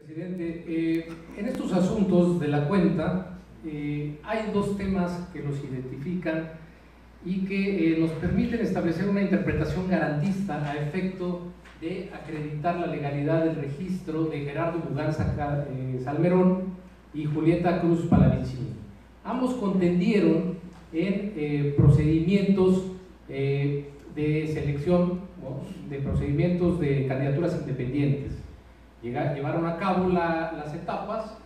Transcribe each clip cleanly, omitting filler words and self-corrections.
Presidente, en estos asuntos de la cuenta hay dos temas que los identifican y que nos permiten establecer una interpretación garantista a efecto de acreditar la legalidad del registro de Gerardo Buganza Salmerón y Julieta Cruz Pallavicini. Ambos contendieron en procedimientos de selección, de procedimientos de candidaturas independientes. Llevaron a cabo las etapas,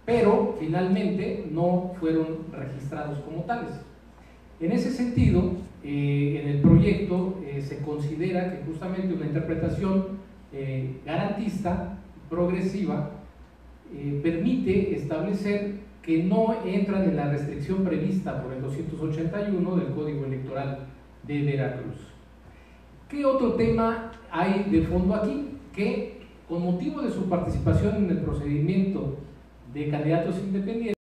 pero finalmente no fueron registrados como tales. En ese sentido, en el proyecto se considera que justamente una interpretación garantista, progresiva, permite establecer que no entran en la restricción prevista por el 281 del Código Electoral de Veracruz. ¿Qué otro tema hay de fondo aquí? Que con motivo de su participación en el procedimiento de candidatos independientes,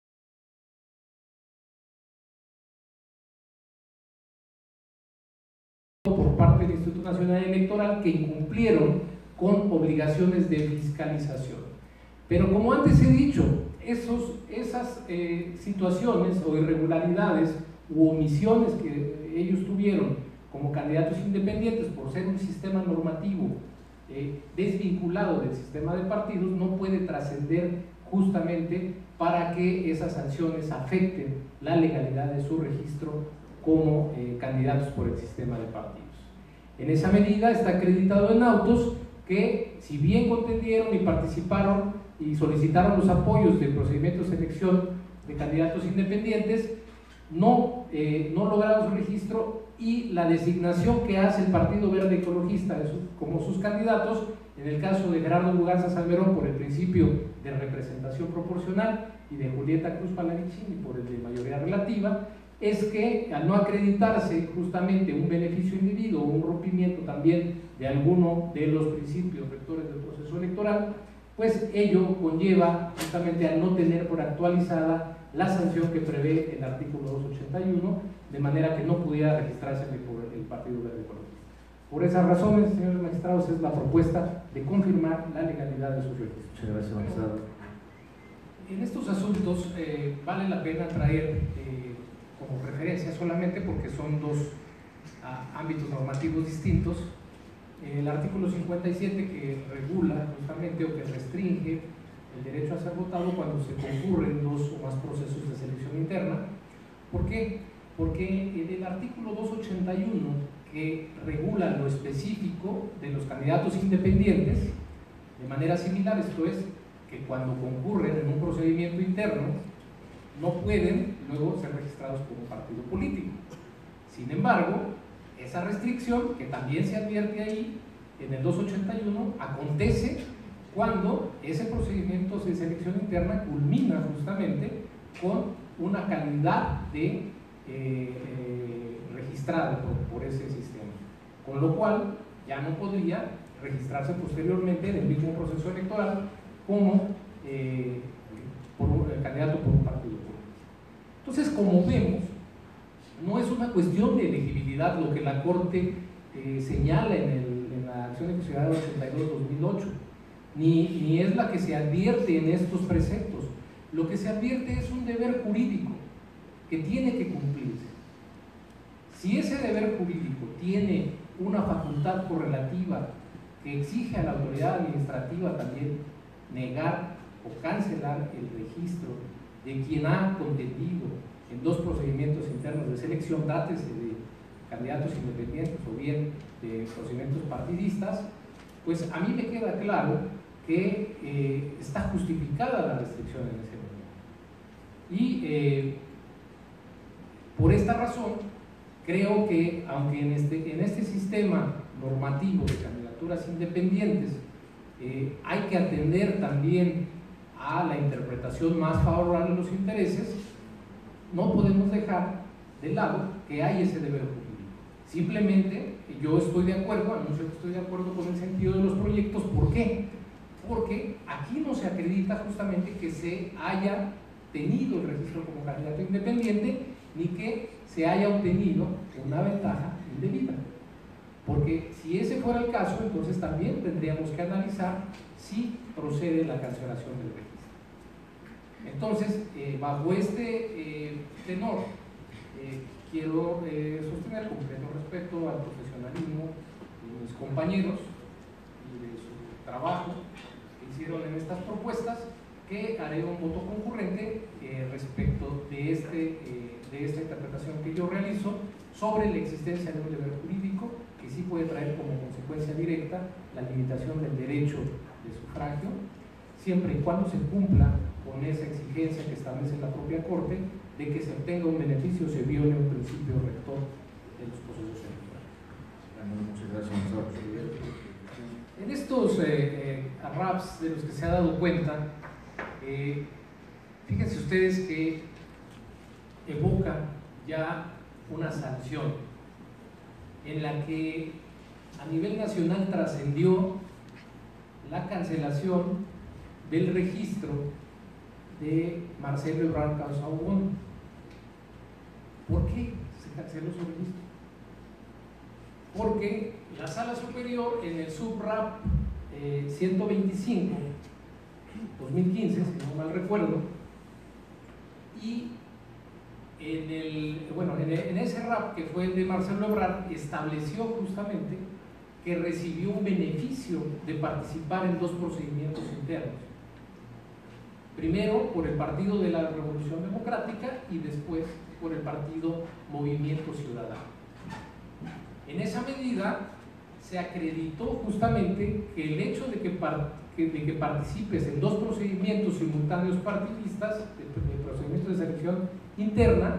por parte del Instituto Nacional Electoral, que incumplieron con obligaciones de fiscalización. Pero como antes he dicho, esas situaciones o irregularidades u omisiones que ellos tuvieron como candidatos independientes por ser un sistema normativo desvinculado del sistema de partidos, no puede trascender justamente para que esas sanciones afecten la legalidad de su registro como candidatos por el sistema de partidos. En esa medida está acreditado en autos que, si bien contendieron y participaron y solicitaron los apoyos del procedimiento de selección de candidatos independientes, no lograron su registro, y la designación que hace el Partido Verde Ecologista como sus candidatos, en el caso de Gerardo Buganza Salmerón por el principio de representación proporcional y de Julieta Cruz Pallavicini por el de mayoría relativa, es que al no acreditarse justamente un beneficio individuo o un rompimiento también de alguno de los principios rectores del proceso electoral, pues ello conlleva justamente a no tener por actualizada la sanción que prevé el artículo 281, de manera que no pudiera registrarse por el Partido Verde Ecologista. Por esas razones, señores magistrados, es la propuesta de confirmar la legalidad de sus registros. Muchas gracias, magistrado. En estos asuntos vale la pena traer como referencia, solamente porque son dos ámbitos normativos distintos, el artículo 57, que regula justamente o que restringe el derecho a ser votado cuando se concurren dos o más procesos de selección interna. ¿Por qué? Porque en el artículo 281, que regula lo específico de los candidatos independientes, de manera similar, esto es, que cuando concurren en un procedimiento interno no pueden luego ser registrados como partido político. Sin embargo, esa restricción, que también se advierte ahí en el 281, acontece cuando ese procedimiento de selección interna culmina justamente con una calidad de registrado por ese sistema, con lo cual ya no podría registrarse posteriormente en el mismo proceso electoral como candidato por un partido político. Entonces, como vemos, no es una cuestión de elegibilidad lo que la Corte señala en la acción de ciudadano 82-2008, ni es la que se advierte en estos preceptos. Lo que se advierte es un deber jurídico que tiene que cumplirse. Si ese deber jurídico tiene una facultad correlativa que exige a la autoridad administrativa también negar o cancelar el registro de quien ha contendido en dos procedimientos internos de selección, trátese de candidatos independientes o bien de procedimientos partidistas, pues a mí me queda claro que está justificada la restricción en ese momento. Y por esta razón, creo que aunque en este sistema normativo de candidaturas independientes hay que atender también a la interpretación más favorable de los intereses, no podemos dejar de lado que hay ese deber jurídico. Simplemente yo estoy de acuerdo, anuncio que estoy de acuerdo con el sentido de los proyectos. ¿Por qué? Porque aquí no se acredita justamente que se haya tenido el registro como candidato independiente, ni que se haya obtenido una ventaja indebida. porque si ese fuera el caso, entonces también tendríamos que analizar si procede la cancelación del registro. Entonces, bajo este tenor, quiero sostener con pleno respeto al profesionalismo de mis compañeros y de su trabajo que hicieron en estas propuestas, que haré un voto concurrente respecto de esta interpretación que yo realizo sobre la existencia de un deber jurídico que sí puede traer como consecuencia directa la limitación del derecho de sufragio, siempre y cuando se cumpla con esa exigencia que establece la propia Corte de que se obtenga un beneficio o se viole un principio rector de los procesos electorales. Muchas gracias, en estos arraps de los que se ha dado cuenta, fíjense ustedes que evoca ya una sanción en la que a nivel nacional trascendió la cancelación del registro de Marcelo Ebrard Casaubon. ¿Por qué se canceló su registro? Porque la Sala Superior en el subrap 125 2015, si no mal recuerdo, y en ese rap que fue el de Marcelo Ebrard, estableció justamente que recibió un beneficio de participar en dos procedimientos internos. Primero por el Partido de la Revolución Democrática y después por el Partido Movimiento Ciudadano. En esa medida se acreditó justamente que el hecho de que participes en dos procedimientos simultáneos partidistas, de procedimientos de selección interna,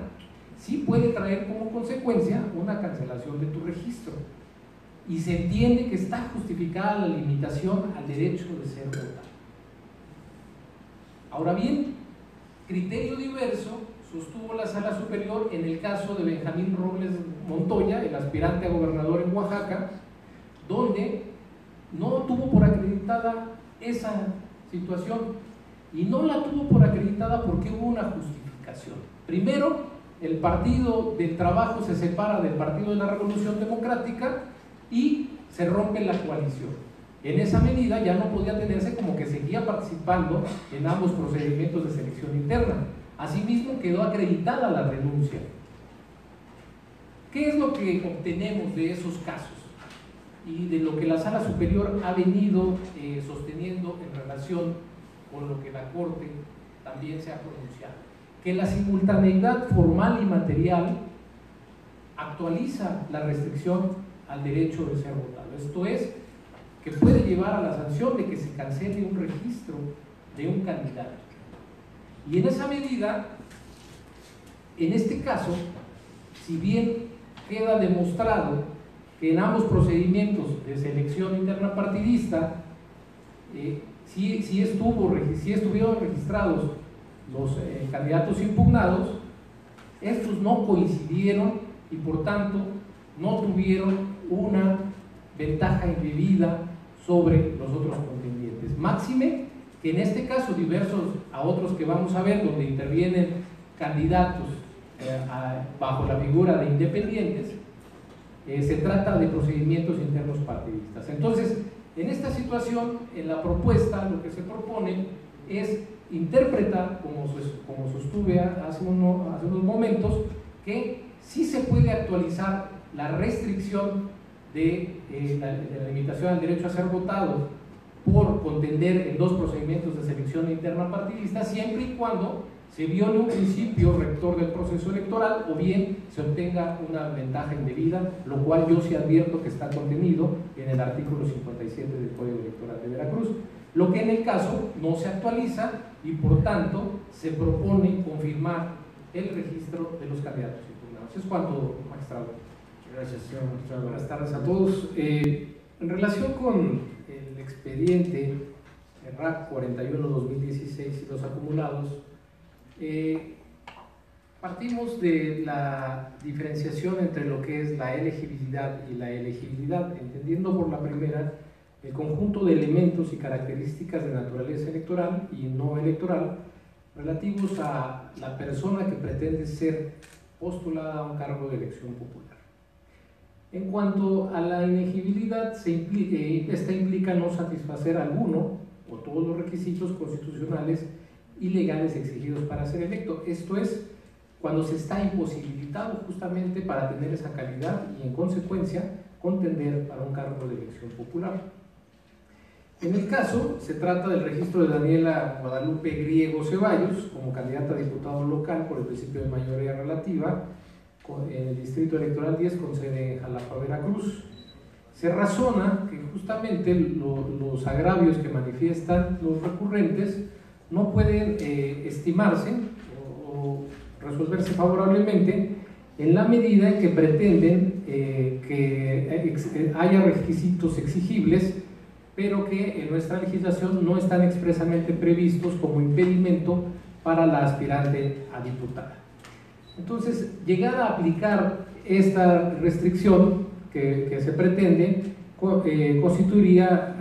sí puede traer como consecuencia una cancelación de tu registro. Y se entiende que está justificada la limitación al derecho de ser votado. Ahora bien, criterio diverso sostuvo la Sala Superior en el caso de Benjamín Robles Montoya, el aspirante a gobernador en Oaxaca, donde no tuvo por acreditada esa situación, y no la tuvo por acreditada porque hubo una justificación. Primero, el Partido del Trabajo se separa del Partido de la Revolución Democrática y se rompe la coalición. En esa medida ya no podía tenerse como que seguía participando en ambos procedimientos de selección interna. Asimismo quedó acreditada la renuncia. ¿Qué es lo que obtenemos de esos casos? Y de lo que la Sala Superior ha venido sosteniendo en relación con lo que la Corte también se ha pronunciado. Que la simultaneidad formal y material actualiza la restricción al derecho de ser votado. Esto es, que puede llevar a la sanción de que se cancele un registro de un candidato. Y en esa medida, en este caso, si bien queda demostrado que en ambos procedimientos de selección interna partidista sí estuvieron registrados los candidatos impugnados, estos no coincidieron y por tanto no tuvieron una ventaja indebida sobre los otros contendientes. Máxime que en este caso, diversos a otros que vamos a ver, donde intervienen candidatos bajo la figura de independientes, se trata de procedimientos internos partidistas. Entonces, en esta situación, en la propuesta, lo que se propone es interpretar, como sostuve hace unos momentos, que sí se puede actualizar la restricción de la limitación al derecho a ser votado por contender en dos procedimientos de selección interna partidista, siempre y cuando se viole un principio rector del proceso electoral o bien se obtenga una ventaja indebida, lo cual yo sí advierto que está contenido en el artículo 57 del Código Electoral de Veracruz, lo que en el caso no se actualiza y por tanto se propone confirmar el registro de los candidatos impugnados. Es cuanto, magistrado. Gracias, señor magistrado. Buenas tardes a todos. En relación con el expediente RAP 41-2016 y los acumulados, partimos de la diferenciación entre lo que es la elegibilidad y la elegibilidad, entendiendo por la primera el conjunto de elementos y características de naturaleza electoral y no electoral relativos a la persona que pretende ser postulada a un cargo de elección popular. En cuanto a la inegibilidad, esta implica no satisfacer alguno o todos los requisitos constitucionales y legales exigidos para ser electo. Esto es, cuando se está imposibilitado justamente para tener esa calidad y en consecuencia contender para un cargo de elección popular. En el caso, se trata del registro de Daniela Guadalupe Griego Ceballos como candidata a diputado local por el principio de mayoría relativa en el Distrito Electoral 10 con sede en Jalapa, Veracruz. Se razona que justamente los agravios que manifiestan los recurrentes no pueden estimarse o resolverse favorablemente en la medida en que pretenden que haya requisitos exigibles, pero que en nuestra legislación no están expresamente previstos como impedimento para la aspirante a diputada. Entonces, llegar a aplicar esta restricción que se pretende constituiría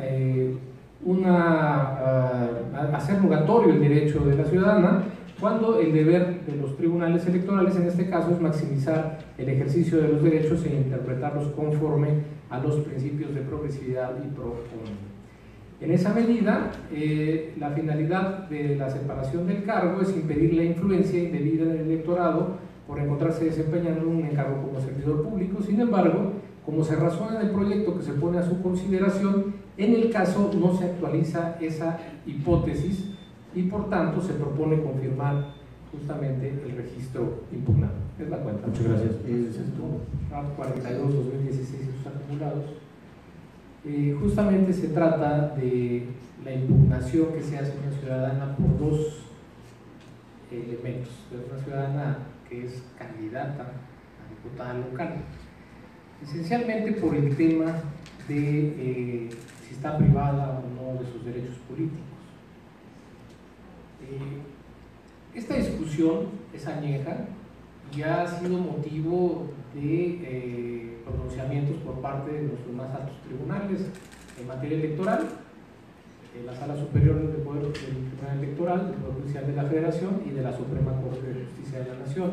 hacer rogatorio el derecho de la ciudadana, cuando el deber de los tribunales electorales en este caso es maximizar el ejercicio de los derechos e interpretarlos conforme a los principios de progresividad y pro común. En esa medida, la finalidad de la separación del cargo es impedir la influencia indebida del electorado por encontrarse desempeñando un encargo como servidor público. Sin embargo, como se razona en el proyecto que se pone a su consideración, en el caso no se actualiza esa hipótesis y por tanto se propone confirmar justamente el registro impugnado. Es la cuenta. Muchas gracias. RAP 42, 2016 y sus acumulados. Justamente se trata de la impugnación que se hace a una ciudadana por dos elementos. De una ciudadana que es candidata a diputada local, esencialmente por el tema de si está privada o no de sus derechos políticos. Esta discusión es añeja y ha sido motivo de pronunciamientos por parte de nuestros más altos tribunales en materia electoral, la Sala Superior de Poder del Tribunal Electoral, del Poder Judicial de la Federación y de la Suprema Corte de Justicia de la Nación.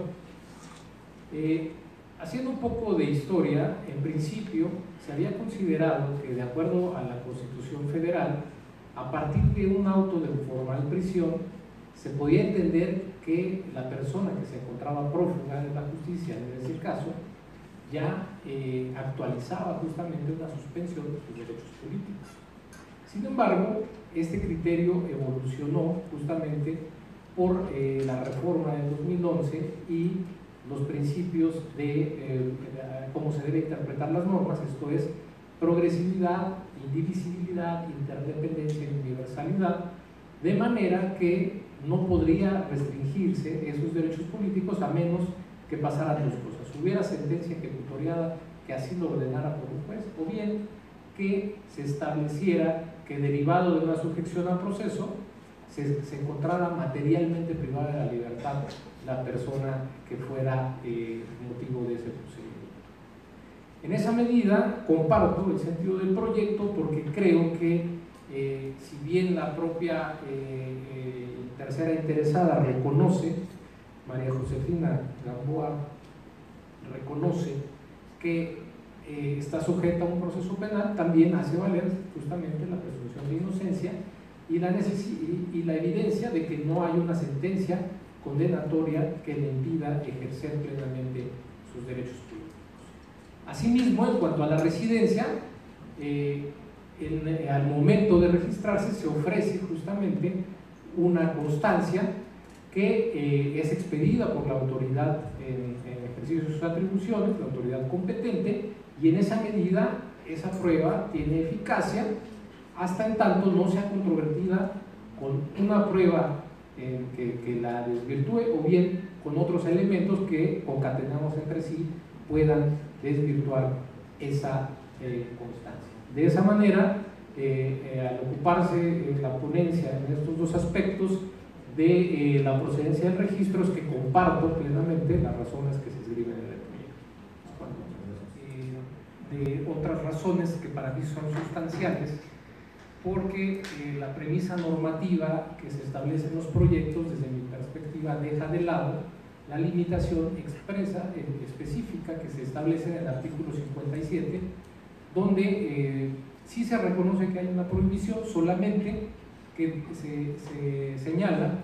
Haciendo un poco de historia, en principio se había considerado que, de acuerdo a la Constitución Federal, a partir de un auto de formal prisión, se podía entender que la persona que se encontraba prófuga de la justicia, en ese caso, ya actualizaba justamente una suspensión de sus derechos políticos. Sin embargo, este criterio evolucionó justamente por la reforma del 2011 y los principios de cómo se debe interpretar las normas, esto es, progresividad, indivisibilidad, interdependencia y universalidad, de manera que no podría restringirse esos derechos políticos a menos que pasaran dos cosas: hubiera sentencia ejecutoriada que así lo ordenara por un juez, o bien que se estableciera que, derivado de una sujeción al proceso, se encontrara materialmente privada de la libertad la persona que fuera motivo de ese procedimiento. En esa medida comparto el sentido del proyecto, porque creo que si bien la propia tercera interesada reconoce, María Josefina Gamboa reconoce que está sujeta a un proceso penal, también hace valer justamente la presunción de inocencia y la evidencia de que no hay una sentencia condenatoria que le impida ejercer plenamente sus derechos políticos. Asimismo, en cuanto a la residencia, al momento de registrarse se ofrece justamente una constancia que es expedida por la autoridad en ejercicio de sus atribuciones, la autoridad competente, y en esa medida esa prueba tiene eficacia hasta en tanto no sea controvertida con una prueba que la desvirtúe, o bien con otros elementos que, concatenados entre sí, puedan desvirtuar esa constancia. De esa manera, al ocuparse la ponencia en estos dos aspectos de la procedencia del registro, es que comparto plenamente las razones que se escriben en el proyecto. De otras razones que para mí son sustanciales, porque la premisa normativa que se establece en los proyectos, desde mi perspectiva, deja de lado la limitación expresa, específica, que se establece en el artículo 57, donde sí se reconoce que hay una prohibición, solamente que se señala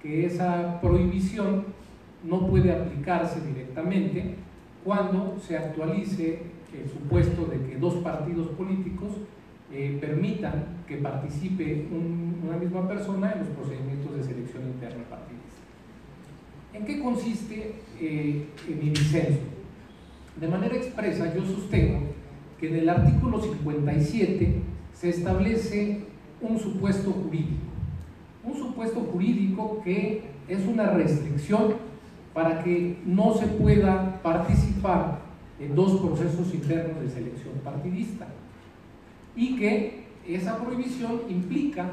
que esa prohibición no puede aplicarse directamente cuando se actualice el supuesto de que dos partidos políticos permitan que participe una misma persona en los procedimientos de selección interna partidista. ¿En qué consiste mi disenso? De manera expresa, yo sostengo que en el artículo 57 se establece un supuesto jurídico que es una restricción para que no se pueda participar en dos procesos internos de selección partidista, y que esa prohibición implica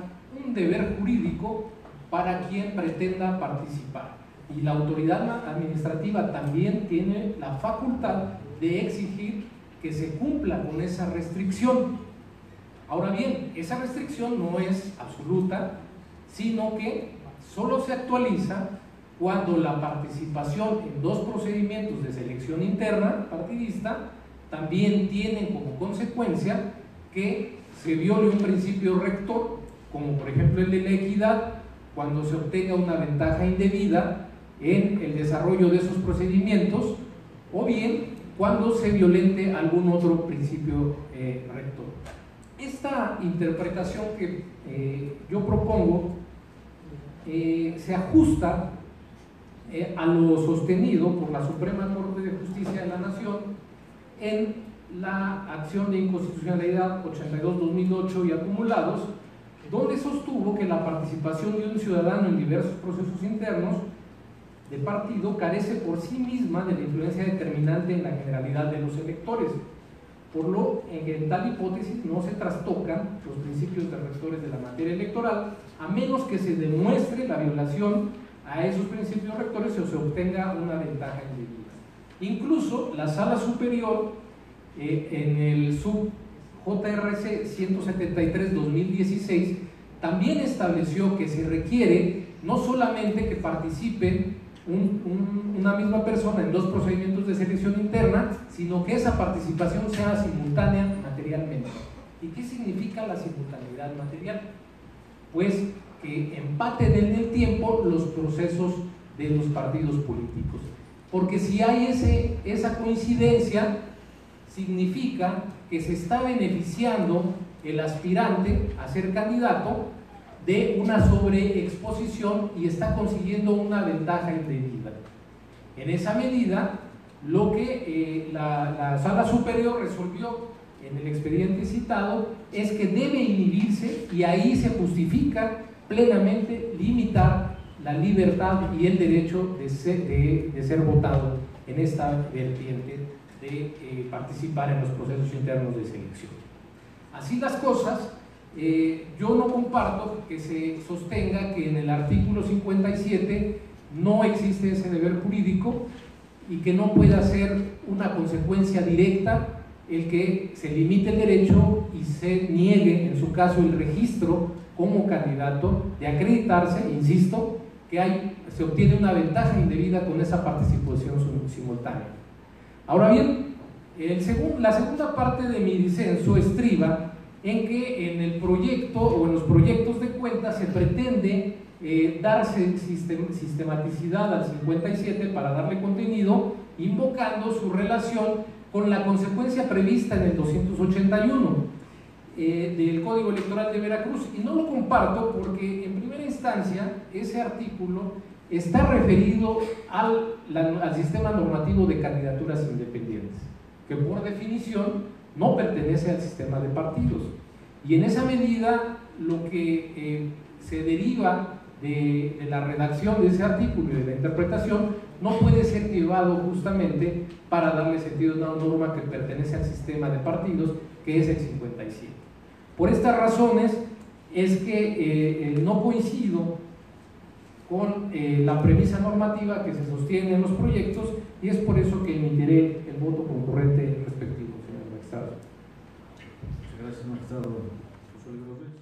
un deber jurídico para quien pretenda participar, y la autoridad administrativa también tiene la facultad de exigir que se cumpla con esa restricción. Ahora bien, esa restricción no es absoluta, sino que solo se actualiza cuando la participación en dos procedimientos de selección interna partidista también tienen como consecuencia que se viole un principio rector, como por ejemplo el de la equidad, cuando se obtenga una ventaja indebida en el desarrollo de esos procedimientos, o bien cuando se violente algún otro principio rector. Esta interpretación que yo propongo se ajusta a lo sostenido por la Suprema Corte de Justicia de la Nación en la acción de inconstitucionalidad 82-2008 y acumulados, donde sostuvo que la participación de un ciudadano en diversos procesos internos de partido carece por sí misma de la influencia determinante en la generalidad de los electores, por lo que en tal hipótesis no se trastocan los principios rectores de la materia electoral, a menos que se demuestre la violación a esos principios rectores o se obtenga una ventaja indebida. Incluso la Sala Superior, en el sub JRC 173-2016, también estableció que se requiere no solamente que participen una misma persona en dos procedimientos de selección interna, sino que esa participación sea simultánea materialmente. ¿Y qué significa la simultaneidad material? Pues que empaten en el tiempo los procesos de los partidos políticos, porque si hay esa coincidencia, significa que se está beneficiando el aspirante a ser candidato de una sobreexposición y está consiguiendo una ventaja indebida. En esa medida, lo que la Sala Superior resolvió en el expediente citado es que debe inhibirse, y ahí se justifica plenamente limitar la libertad y el derecho de ser votado en esta vertiente de participar en los procesos internos de selección. Así las cosas, yo no comparto que se sostenga que en el artículo 57 no existe ese deber jurídico y que no pueda ser una consecuencia directa el que se limite el derecho y se niegue, en su caso, el registro como candidato, de acreditarse, insisto, que se obtiene una ventaja indebida con esa participación simultánea. Ahora bien, la segunda parte de mi disenso estriba en que en el proyecto o en los proyectos de cuenta se pretende darse sistematicidad al 57 para darle contenido, invocando su relación con la consecuencia prevista en el 281 del Código Electoral de Veracruz, y no lo comparto porque en primera instancia ese artículo está referido al sistema normativo de candidaturas independientes, que por definición no pertenece al sistema de partidos, y en esa medida lo que se deriva de la redacción de ese artículo y de la interpretación no puede ser llevado justamente para darle sentido a una norma que pertenece al sistema de partidos, que es el 57. Por estas razones es que no coincido con la premisa normativa que se sostiene en los proyectos, y es por eso que emitiré el voto concurrente respectivo, señor magistrado. Muchas gracias, magistrado José Luis Rodríguez.